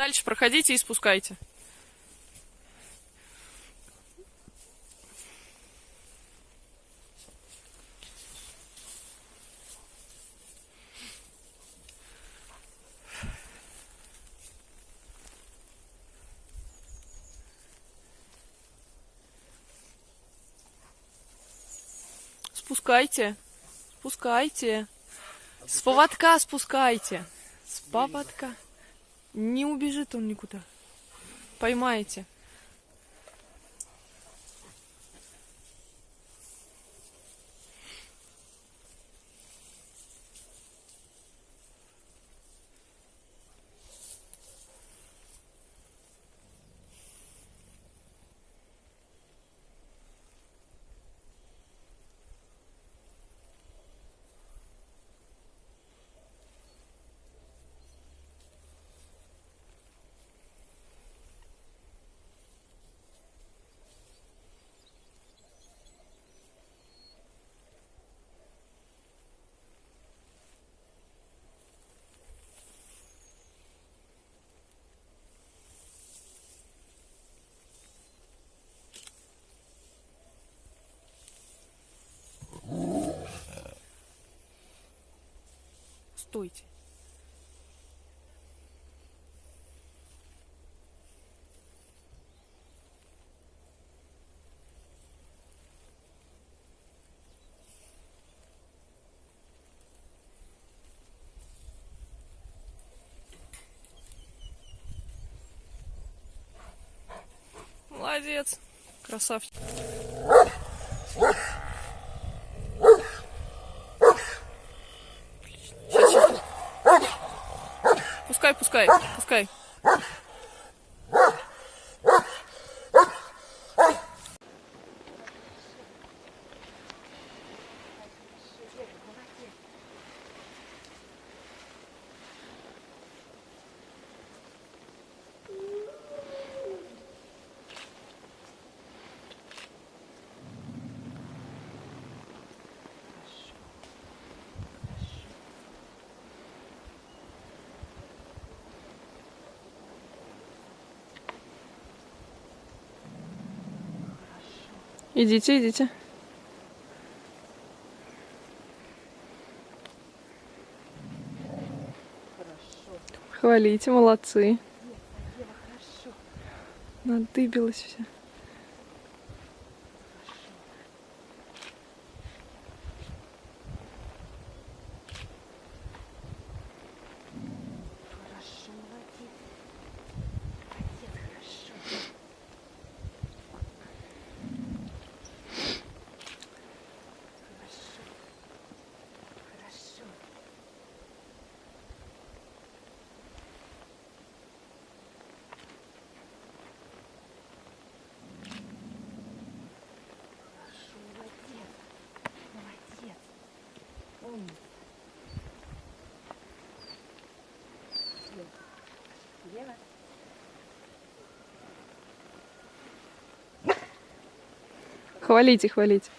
Дальше проходите и спускайте. Спускайте. Спускайте. С поводка спускайте. С поводка. Не убежит он никуда. Поймаете. Стойте. Молодец. Красавчик. Пускай, пускай, пускай. Идите, идите. Хорошо. Хвалите, молодцы. Ева, хорошо. Надыбилась вся. Хорошо, молодец. Молодец, хорошо. Хорошо. Хорошо. Хорошо, молодец. Молодец. Умница. Ева. Хвалите, хвалите.